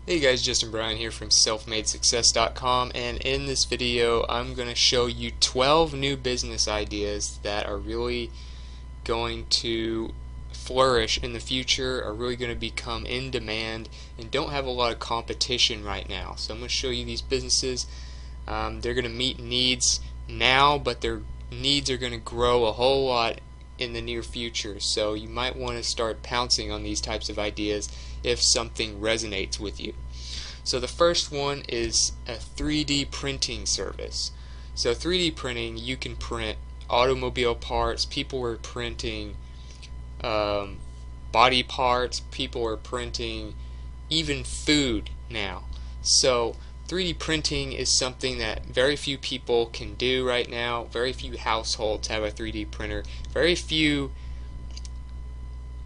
Hey guys, Justin Bryan here from selfmadesuccess.com, and in this video I'm going to show you 12 new business ideas that are really going to flourish in the future, are really going to become in demand, and don't have a lot of competition right now. So I'm going to show you these businesses. They're going to meet needs now, but their needs are going to grow a whole lot in the near future. So you might want to start pouncing on these types of ideas if something resonates with you. So the first one is a 3D printing service. So 3D printing, you can print automobile parts. People are printing body parts. People are printing even food now. So 3D printing is something that very few people can do right now. Very few households have a 3D printer. Very few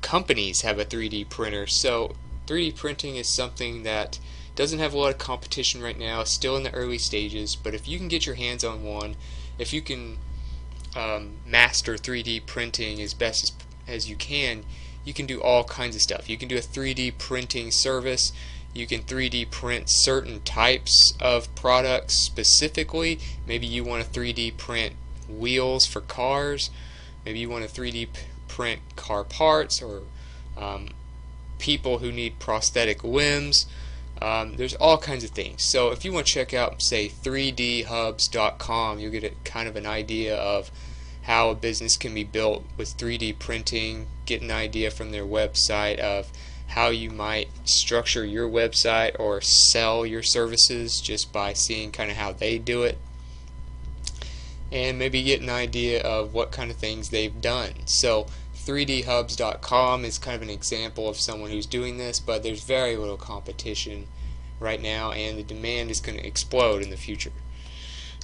companies have a 3D printer. So 3D printing is something that doesn't have a lot of competition right now. It's still in the early stages, but if you can get your hands on one, if you can master 3D printing as best as you can do all kinds of stuff. You can do a 3D printing service. You can 3D print certain types of products specifically. Maybe you want to 3D print wheels for cars. Maybe you want to 3D print car parts, or people who need prosthetic limbs. There's all kinds of things. So if you want to check out, say, 3dhubs.com, you'll get kind of an idea of how a business can be built with 3D printing. Get an idea from their website of how you might structure your website or sell your services just by seeing kind of how they do it, and maybe get an idea of what kind of things they've done. So 3dhubs.com is kind of an example of someone who's doing this, but there's very little competition right now, and the demand is going to explode in the future.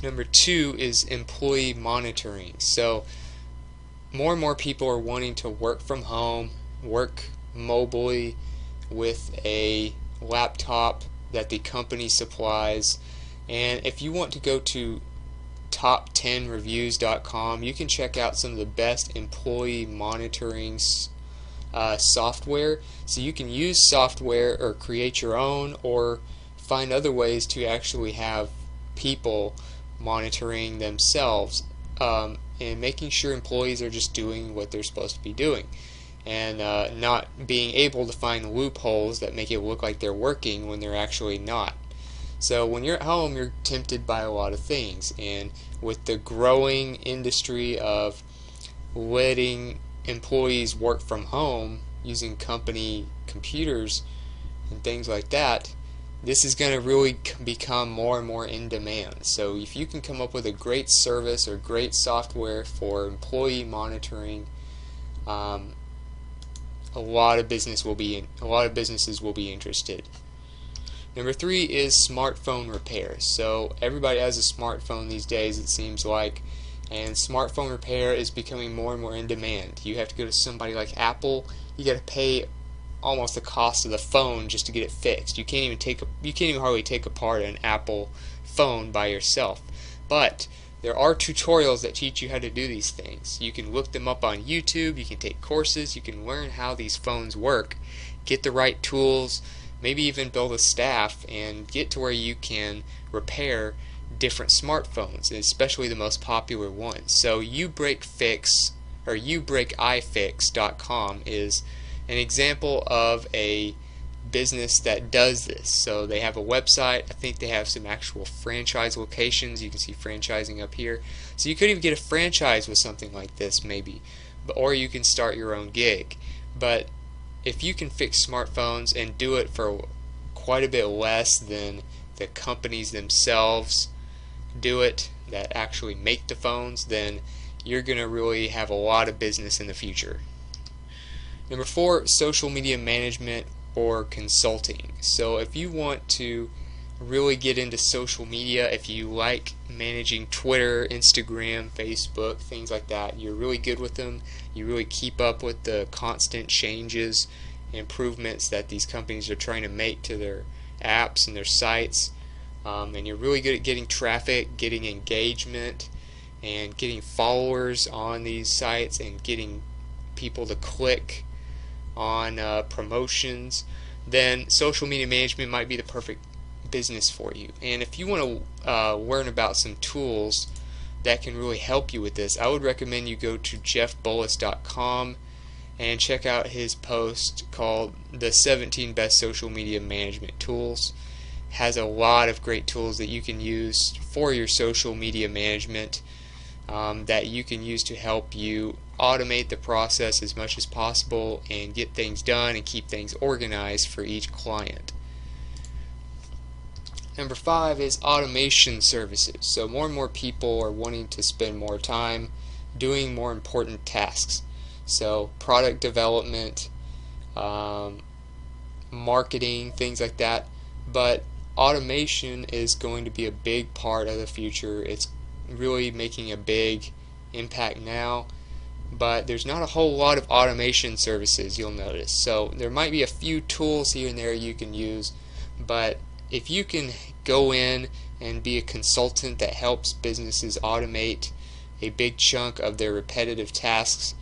Number 2 is employee monitoring. So more and more people are wanting to work from home, work mobily with a laptop that the company supplies. And if you want to go to top10reviews.com, you can check out some of the best employee monitoring software. So you can use software or create your own, or find other ways to actually have people monitoring themselves, and making sure employees are just doing what they're supposed to be doing, and not being able to find loopholes that make it look like they're working when they're actually not. So when you're at home, you're tempted by a lot of things, and with the growing industry of letting employees work from home using company computers and things like that, this is going to really become more and more in demand. So if you can come up with a great service or great software for employee monitoring, a lot of businesses will be interested. Number 3 is smartphone repair. So everybody has a smartphone these days, it seems like, and smartphone repair is becoming more and more in demand. You have to go to somebody like Apple. You got to pay almost the cost of the phone just to get it fixed. You can't even hardly take apart an Apple phone by yourself. But there are tutorials that teach you how to do these things. You can look them up on YouTube. You can take courses. You can learn how these phones work, get the right tools, maybe even build a staff, and get to where you can repair different smartphones, especially the most popular ones. So YouBreakFix, or YouBreakIFix.com, is an example of a business that does this. So they have a website. I think they have some actual franchise locations. You can see franchising up here. So you could even get a franchise with something like this, maybe, or you can start your own gig. But if you can fix smartphones and do it for quite a bit less than the companies themselves do it that actually make the phones, then you're going to really have a lot of business in the future. Number 4, social media management or consulting. So if you want to really get into social media, if you like managing Twitter, Instagram, Facebook, things like that, you're really good with them, you really keep up with the constant changes and improvements that these companies are trying to make to their apps and their sites, and you're really good at getting traffic, getting engagement, and getting followers on these sites, and getting people to click on promotions, then social media management might be the perfect business for you. And if you want to learn about some tools that can really help you with this, I would recommend you go to jeffbullis.com and check out his post called The 17 Best Social Media Management Tools. Has a lot of great tools that you can use for your social media management that you can use to help you automate the process as much as possible and get things done and keep things organized for each client. Number 5 is automation services. So more and more people are wanting to spend more time doing more important tasks. So product development, marketing, things like that. But automation is going to be a big part of the future. It's really making a big impact now, but there's not a whole lot of automation services, you'll notice. So there might be a few tools here and there you can use, but if you can go in and be a consultant that helps businesses automate a big chunk of their repetitive tasks,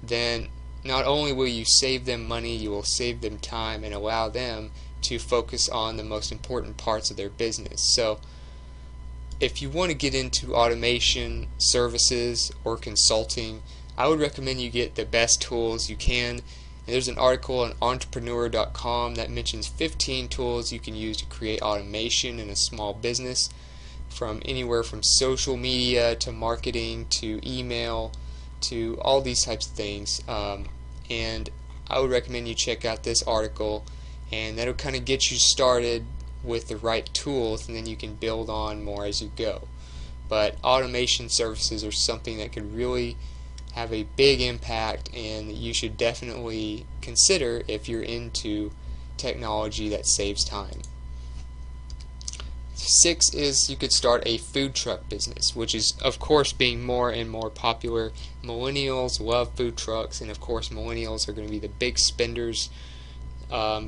then not only will you save them money, you will save them time and allow them to focus on the most important parts of their business. So if you want to get into automation services or consulting, I would recommend you get the best tools you can. And there's an article on entrepreneur.com that mentions 15 tools you can use to create automation in a small business, from anywhere from social media to marketing to email to all these types of things. And I would recommend you check out this article, and that'll kind of get you started with the right tools, and then you can build on more as you go. But automation services are something that could really have a big impact, and you should definitely consider if you're into technology that saves time. 6 is you could start a food truck business, which is of course being more and more popular. Millennials love food trucks, and of course millennials are going to be the big spenders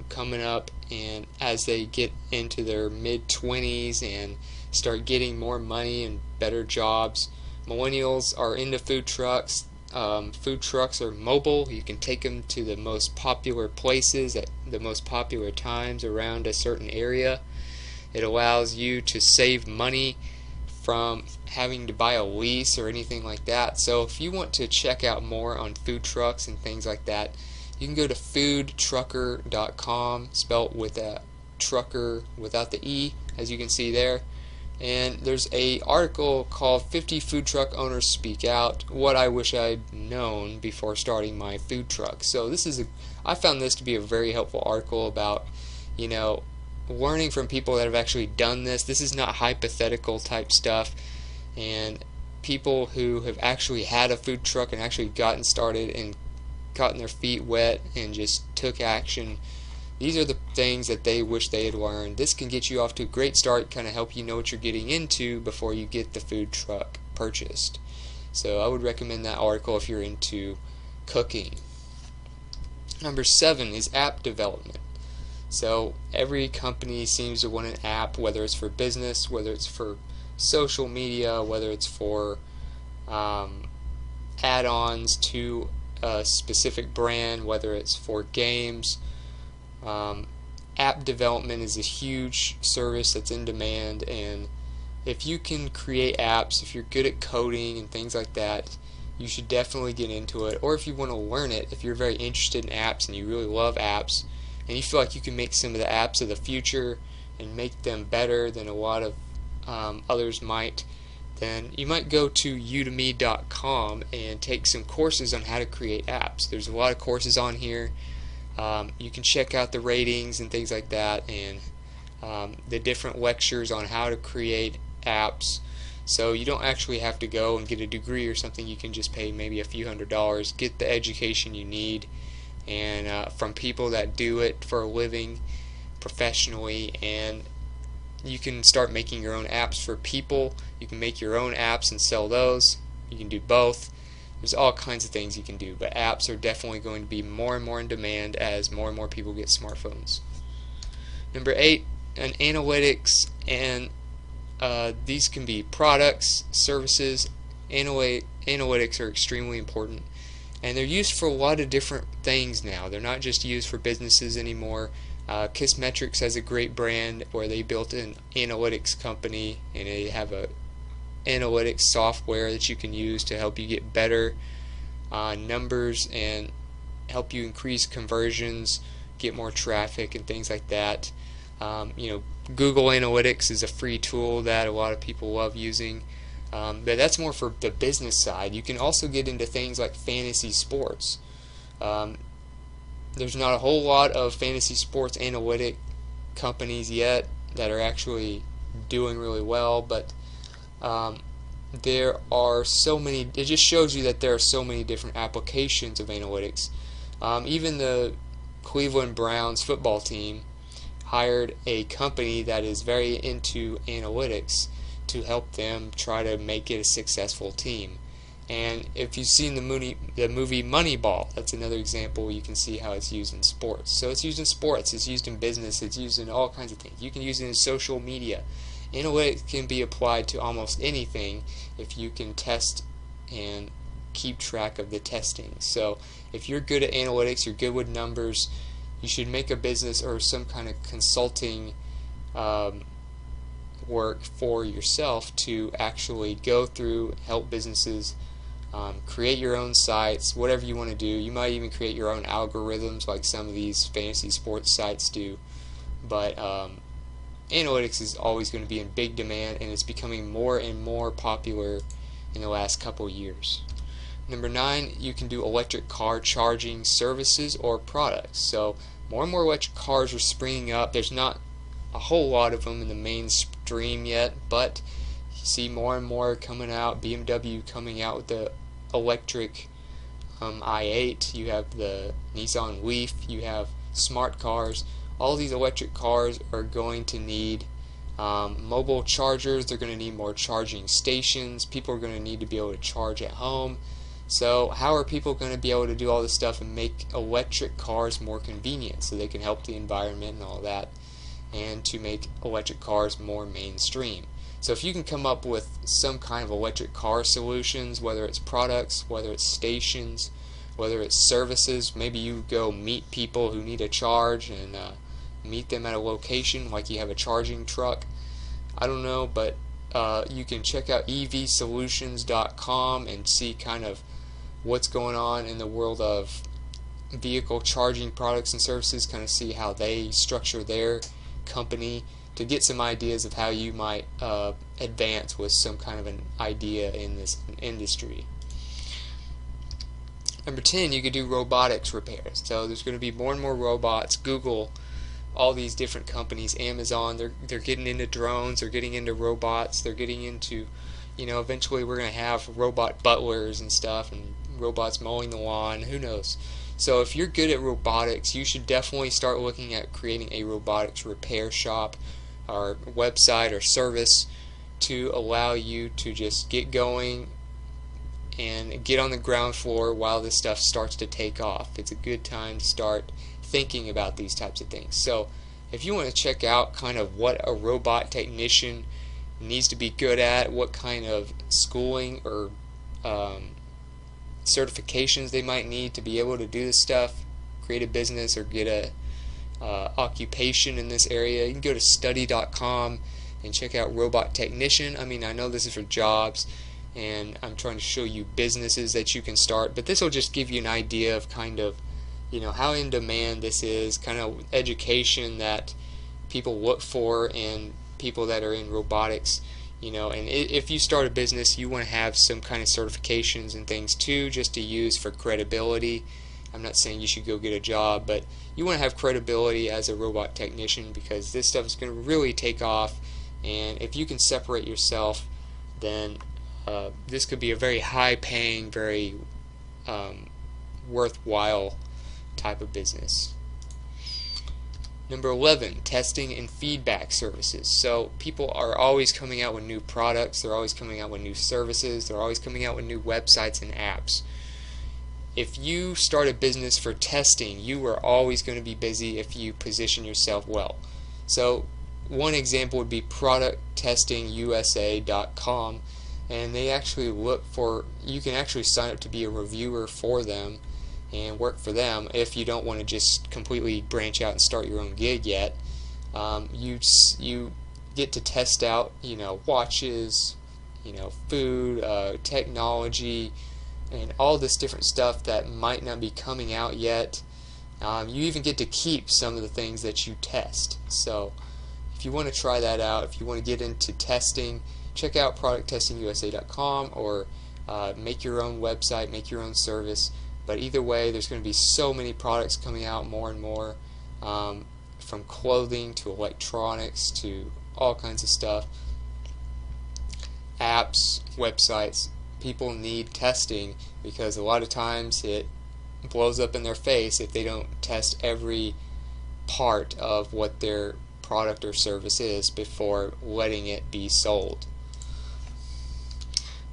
coming up, and as they get into their mid-20s and start getting more money and better jobs, millennials are into food trucks. Food trucks are mobile. You can take them to the most popular places at the most popular times around a certain area. It allows you to save money from having to buy a lease or anything like that. So if you want to check out more on food trucks and things like that, you can go to foodtrucker.com, spelled with a trucker without the E, as you can see there. And there's a article called 50 Food Truck Owners Speak Out, What I Wish I'd Known Before Starting My Food Truck. So I found this to be a very helpful article about, learning from people that have actually done this. This is not hypothetical type stuff, and people who have actually had a food truck and actually gotten started and gotten their feet wet and just took action. These are the things that they wish they had learned. This can get you off to a great start, kind of help you know what you're getting into before you get the food truck purchased. So I would recommend that article if you're into cooking. Number 7 is app development. So every company seems to want an app, whether it's for business, whether it's for social media, whether it's for add-ons to a specific brand, whether it's for games. App development is a huge service that's in demand, and if you can create apps, if you're good at coding and things like that, you should definitely get into it. Or if you want to learn it, if you're very interested in apps and you really love apps and you feel like you can make some of the apps of the future and make them better than a lot of others might, then you might go to udemy.com and take some courses on how to create apps. There's a lot of courses on here. You can check out the ratings and things like that, and the different lectures on how to create apps. So you don't actually have to go and get a degree or something. You can just pay maybe a few $100s, get the education you need, and from people that do it for a living professionally, and you can start making your own apps for people. You can make your own apps and sell those. You can do both. There's all kinds of things you can do, but apps are definitely going to be more and more in demand as more and more people get smartphones. Number 8, analytics, and these can be products, services. Analytics are extremely important, and they're used for a lot of different things now. They're not just used for businesses anymore. Kissmetrics has a great brand where they built an analytics company, and they have a analytics software that you can use to help you get better numbers and help you increase conversions, get more traffic and things like that. Google Analytics is a free tool that a lot of people love using, but that's more for the business side. You can also get into things like fantasy sports. There's not a whole lot of fantasy sports analytic companies yet that are actually doing really well, but there are so many. It just shows you that there are so many different applications of analytics. Even the Cleveland Browns football team hired a company that is very into analytics to help them try to make it a successful team. And if you've seen the movie Moneyball, that's another example. You can see how it's used in sports. So it's used in sports, it's used in business, it's used in all kinds of things. You can use it in social media. Analytics can be applied to almost anything if you can test and keep track of the testing. So if you're good at analytics, you're good with numbers, you should make a business or some kind of consulting work for yourself to actually go through, help businesses create your own sites, whatever you want to do. You might even create your own algorithms like some of these fantasy sports sites do. But analytics is always going to be in big demand, and it's becoming more and more popular in the last couple years. Number 9, you can do electric car charging services or products. So more and more electric cars are springing up. There's not a whole lot of them in the mainstream yet, but you see more and more coming out. BMW coming out with the electric i8. You have the Nissan Leaf. You have smart cars. All these electric cars are going to need mobile chargers. They're going to need more charging stations. People are going to need to be able to charge at home. So how are people going to be able to do all this stuff and make electric cars more convenient so they can help the environment and all that, and to make electric cars more mainstream? So if you can come up with some kind of electric car solutions, whether it's products, whether it's stations, whether it's services, maybe you go meet people who need a charge and meet them at a location, like you have a charging truck. I don't know, but you can check out evsolutions.com and see kind of what's going on in the world of vehicle charging products and services, kind of see how they structure their company to get some ideas of how you might advance with some kind of an idea in this industry. Number 10, you could do robotics repairs. So there's going to be more and more robots. Google, all these different companies, Amazon, they're getting into drones, they're getting into robots, they're getting into, eventually we're going to have robot butlers and stuff, and robots mowing the lawn, who knows. So if you're good at robotics, you should definitely start looking at creating a robotics repair shop or website or service to allow you to just get going and get on the ground floor while this stuff starts to take off. It's a good time to start thinking about these types of things. So if you want to check out kind of what a robot technician needs to be good at, what kind of schooling or certifications they might need to be able to do this stuff, create a business or get a occupation in this area, you can go to study.com and check out robot technician. I mean, I know this is for jobs, and I'm trying to show you businesses that you can start, but this will just give you an idea of kind of how in demand this is, kind of education that people look for in people that are in robotics. And if you start a business, you want to have some kind of certifications and things too, just to use for credibility. I'm not saying you should go get a job, but you want to have credibility as a robot technician, because this stuff is going to really take off, and if you can separate yourself, then this could be a very high-paying, very worthwhile type of business. Number 11, testing and feedback services. So people are always coming out with new products, they're always coming out with new services, they're always coming out with new websites and apps. If you start a business for testing, you are always going to be busy if you position yourself well. So one example would be producttestingusa.com, and they actually look for, you can actually sign up to be a reviewer for them, and work for them if you don't want to just completely branch out and start your own gig yet. You get to test out, watches, food, technology, and all this different stuff that might not be coming out yet. You even get to keep some of the things that you test. So if you want to try that out, if you want to get into testing, check out producttestingusa.com, or make your own website, make your own service. But either way, there's going to be so many products coming out more and more, from clothing to electronics to all kinds of stuff. Apps, websites. People need testing because a lot of times it blows up in their face if they don't test every part of what their product or service is before letting it be sold.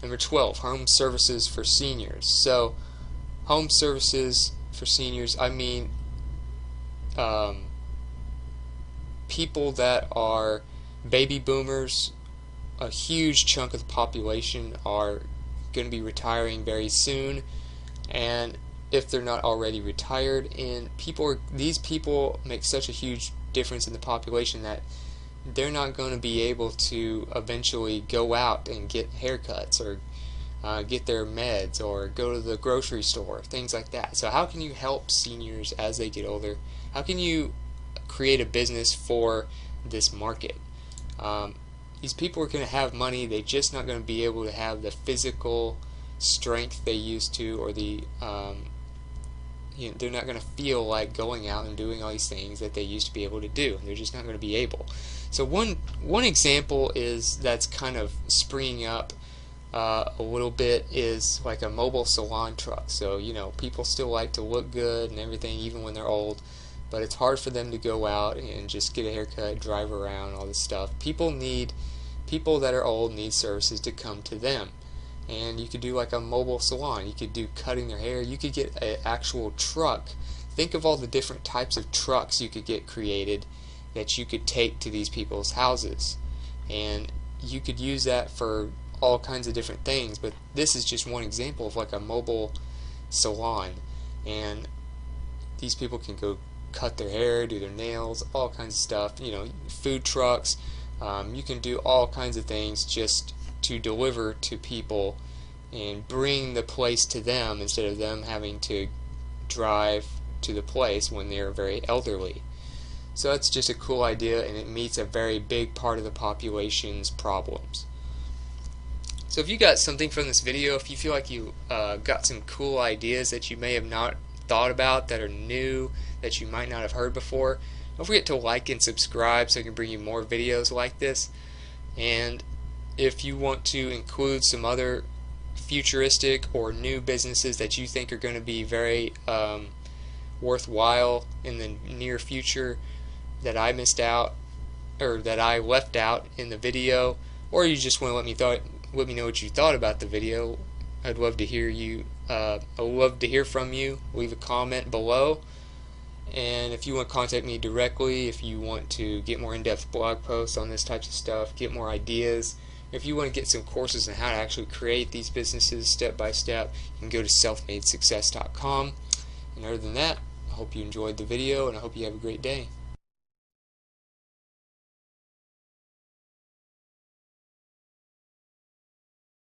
Number 12, home services for seniors. So home services for seniors, I mean people that are baby boomers. A huge chunk of the population are going to be retiring very soon, and if they're not already retired, and these people make such a huge difference in the population that they're not going to be able to eventually go out and get haircuts or get their meds or go to the grocery store, things like that. So how can you help seniors as they get older? How can you create a business for this market? These people are going to have money, they're just not going to be able to have the physical strength they used to, or the they're not going to feel like going out and doing all these things that they used to be able to do. They're just not going to be able. So one example is that's kind of springing up a little bit is like a mobile salon truck. So people still like to look good and everything even when they're old, but it's hard for them to go out and just get a haircut, drive around, all this stuff. People that are old need services to come to them. And you could do like a mobile salon. You could do cutting their hair. You could get an actual truck. Think of all the different types of trucks you could get created that you could take to these people's houses. And you could use that for all kinds of different things. But this is just one example of like a mobile salon. And these people can go cut their hair, do their nails, all kinds of stuff. Food trucks. You can do all kinds of things just to deliver to people and bring the place to them instead of them having to drive to the place when they're very elderly. So that's just a cool idea, and it meets a very big part of the population's problems. So if you got something from this video, if you feel like you got some cool ideas that you may have not thought about, that are new, that you might not have heard before, don't forget to like and subscribe so I can bring you more videos like this. And if you want to include some other futuristic or new businesses that you think are going to be very worthwhile in the near future that I missed out or that I left out in the video, or you just want to let me know what you thought about the video, I'd love to hear you. I'd love to hear from you. Leave a comment below. And if you want to contact me directly, if you want to get more in-depth blog posts on this type of stuff, get more ideas, if you want to get some courses on how to actually create these businesses step by step, you can go to selfmadesuccess.com. And other than that, I hope you enjoyed the video, and I hope you have a great day.